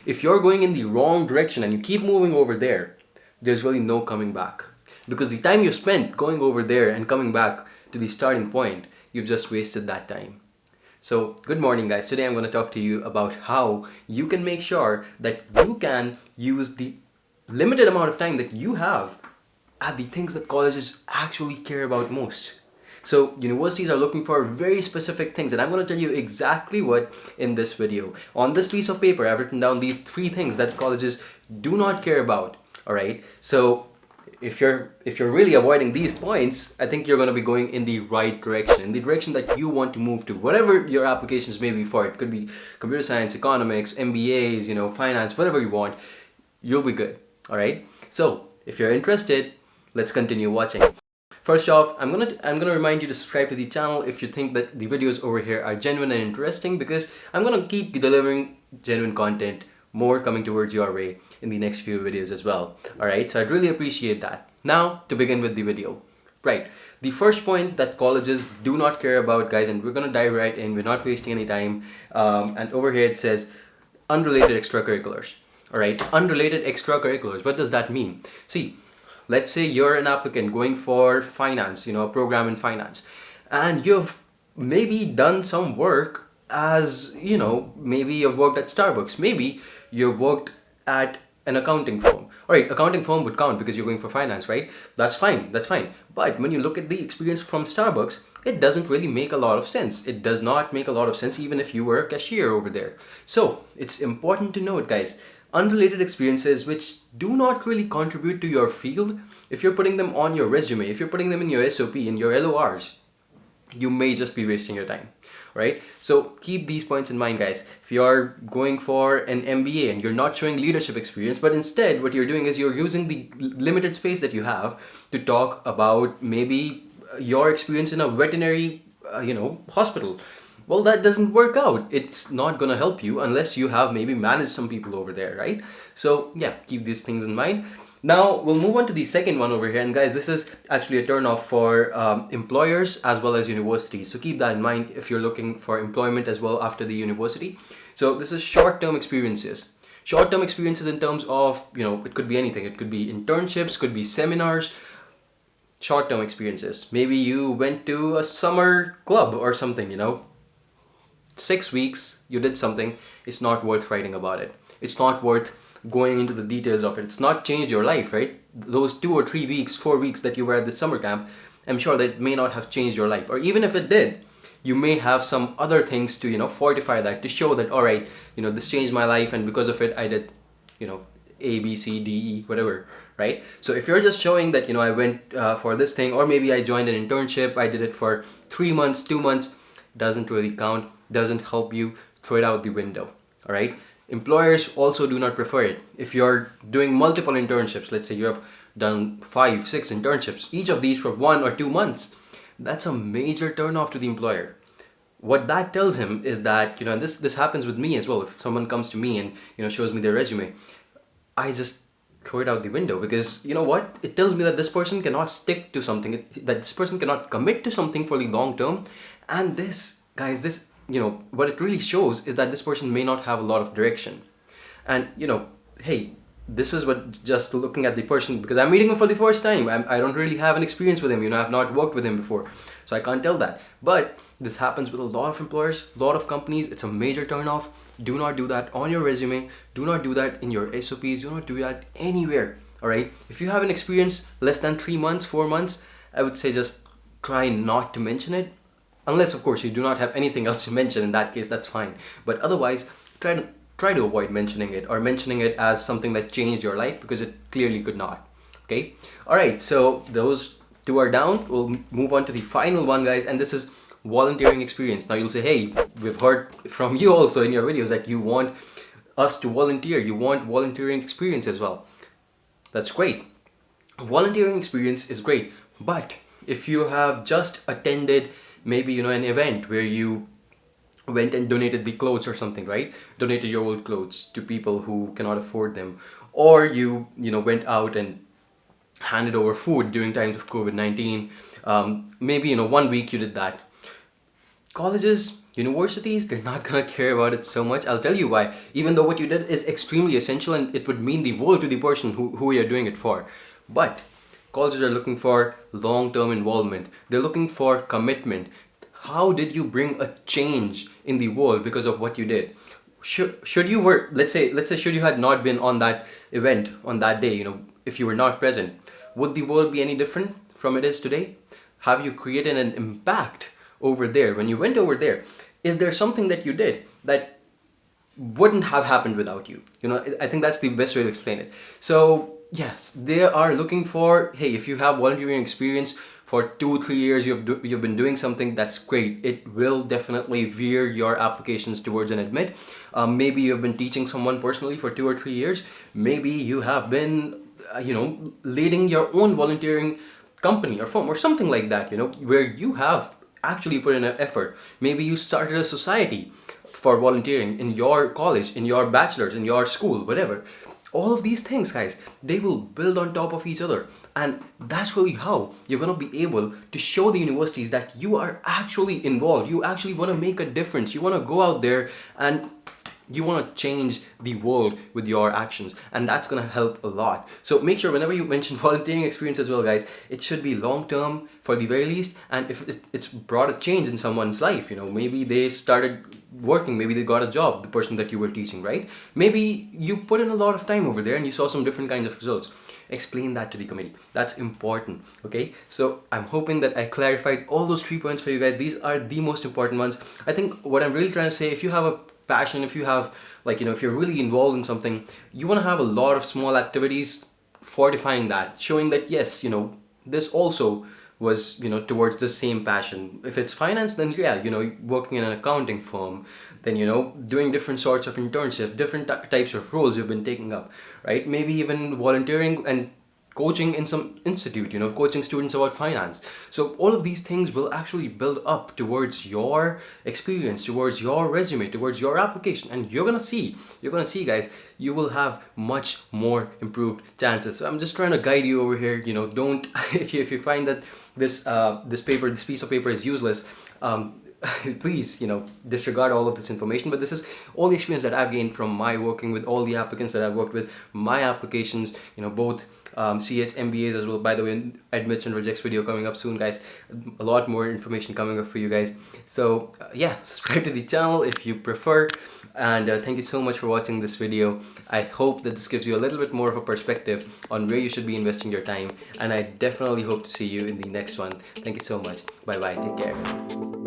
If you're going in the wrong direction and you keep moving over there, there's really no coming back. Because the time you spent going over there and coming back to the starting point, you've just wasted that time. So, good morning, guys. Today I'm going to talk to you about how you can make sure that you can use the limited amount of time that you have at the things that colleges actually care about most. So, universities are looking for very specific things, and I'm going to tell you exactly what in this video. On this piece of paper, I've written down these three things that colleges do not care about. All right. So, if you're really avoiding these points, I think you're going to be going in the right direction, in the direction that you want to move to. Whatever your applications may be for, it could be computer science, economics, MBAs, finance, whatever you want, you'll be good. All right. So if you're interested, let's continue watching. First off, I'm gonna remind you to subscribe to the channel if you think that the videos over here are genuine and interesting, because I'm gonna keep delivering genuine content, more coming towards your way in the next few videos as well. Alright, so I'd really appreciate that. Now, to begin with the video. Right, the first point that colleges do not care about, guys, and we're gonna dive right in, we're not wasting any time. And over here it says unrelated extracurriculars. Alright, unrelated extracurriculars. What does that mean? See, let's say you're an applicant going for finance, a program in finance, and you've maybe done some work as, maybe you've worked at Starbucks, maybe you've worked at an accounting firm. All right, accounting firm would count because you're going for finance, right? That's fine, that's fine. But when you look at the experience from Starbucks, it doesn't really make a lot of sense. It does not make a lot of sense even if you were a cashier over there. So it's important to note, guys, unrelated experiences which do not really contribute to your field, if you're putting them on your resume, if you're putting them in your SOP, in your LORs, you may just be wasting your time, right? So keep these points in mind, guys. If you're going for an MBA and you're not showing leadership experience, but instead what you're doing is you're using the limited space that you have to talk about maybe your experience in a veterinary, hospital. Well, that doesn't work out. It's not gonna help you unless you have maybe managed some people over there, right? So yeah, keep these things in mind. Now we'll move on to the second one over here, and guys, this is actually a turn off for employers as well as universities. So keep that in mind if you're looking for employment as well after the university. So this is short-term experiences. Short-term experiences in terms of, it could be anything. It could be internships, could be seminars, short-term experiences. Maybe you went to a summer club or something, 6 weeks you did something. It's not worth writing about it. It's not worth going into the details of it. It's not changed your life, right? Those 2 or 3 weeks, 4 weeks that you were at the summer camp, I'm sure that may not have changed your life. Or even if it did, you may have some other things to, fortify that, to show that, all right, this changed my life, and because of it I did, A, B, C, D, E, whatever, right? So if you're just showing that, I went for this thing, or maybe I joined an internship, I did it for 3 months, 2 months, doesn't really count, doesn't help you, throw it out the window. All right. Employers also do not prefer it. If you're doing multiple internships, let's say you have done 5, 6 internships, each of these for 1 or 2 months, that's a major turn off to the employer. What that tells him is that, and this happens with me as well. If someone comes to me and, shows me their resume, I just throw it out the window, because you know what? It tells me that this person cannot stick to something, that this person cannot commit to something for the long term. And this, guys, what it really shows is that this person may not have a lot of direction. And, hey, this was what, just looking at the person, because I'm meeting him for the first time. I don't really have an experience with him. I've not worked with him before. So I can't tell that. But this happens with a lot of employers, a lot of companies. It's a major turnoff. Do not do that on your resume. Do not do that in your SOPs. Do not do that anywhere. All right. If you have an experience less than 3 months, 4 months, I would say just try not to mention it. Unless, of course, you do not have anything else to mention. In that case, that's fine. But otherwise, try to avoid mentioning it, or mentioning it as something that changed your life, because it clearly could not. Okay. All right. So those 2 are down. We'll move on to the final one, guys. And this is volunteering experience. Now you'll say, hey, we've heard from you also in your videos that you want us to volunteer. You want volunteering experience as well. That's great. Volunteering experience is great. But if you have just attended maybe, an event where you went and donated the clothes or something, right? Donated your old clothes to people who cannot afford them. Or you went out and handed over food during times of COVID-19. Maybe, 1 week you did that. Colleges, Universities, they're not gonna care about it so much. I'll tell you why. Even though what you did is extremely essential and it would mean the world to the person who you're doing it for. But colleges are looking for long-term involvement. They're looking for commitment. How did you bring a change in the world because of what you did? Should you were let's say should you had not been on that event on that day, if you were not present, would the world be any different from it is today? Have you created an impact over there when you went over there? Is there something that you did that wouldn't have happened without you? I think that's the best way to explain it. So yes, they are looking for, hey, if you have volunteering experience for 2-3 years, you've been doing something, that's great. It will definitely veer your applications towards an admit. Maybe you've been teaching someone personally for 2 or 3 years. Maybe you have been leading your own volunteering company or firm or something like that, where you have actually put in an effort. Maybe you started a society for volunteering in your college, in your bachelor's, in your school, whatever. All of these things, guys, they will build on top of each other. And that's really how you're going to be able to show the universities that you are actually involved. You actually want to make a difference. You want to go out there and you want to change the world with your actions, and that's going to help a lot. So make sure whenever you mention volunteering experience as well, guys, it should be long term for the very least. And if it's brought a change in someone's life, maybe they started working, maybe they got a job, the person that you were teaching, right? Maybe you put in a lot of time over there and you saw some different kinds of results. Explain that to the committee. That's important. Okay, so I'm hoping that I clarified all those 3 points for you guys. These are the most important ones. I think what I'm really trying to say, if you have a passion, if you have if you're really involved in something, you want to have a lot of small activities fortifying that, showing that yes, this also was towards the same passion. If it's finance, then yeah, working in an accounting firm, then doing different sorts of internship, different types of roles you've been taking up, right? Maybe even volunteering and coaching in some institute, coaching students about finance. So all of these things will actually build up towards your experience, towards your resume, towards your application, and you're gonna see guys, you will have much more improved chances. So I'm just trying to guide you over here. Don't if you find that this piece of paper is useless, please disregard all of this information. But this is all the experience that I've gained from my working with all the applicants that I've worked with, my applications, both CS, MBAs as well. By the way, admits and rejects video coming up soon, guys. A lot more information coming up for you guys. So yeah, subscribe to the channel if you prefer. And thank you so much for watching this video. I hope that this gives you a little bit more of a perspective on where you should be investing your time. And I definitely hope to see you in the next one. Thank you so much. Bye bye. Take care.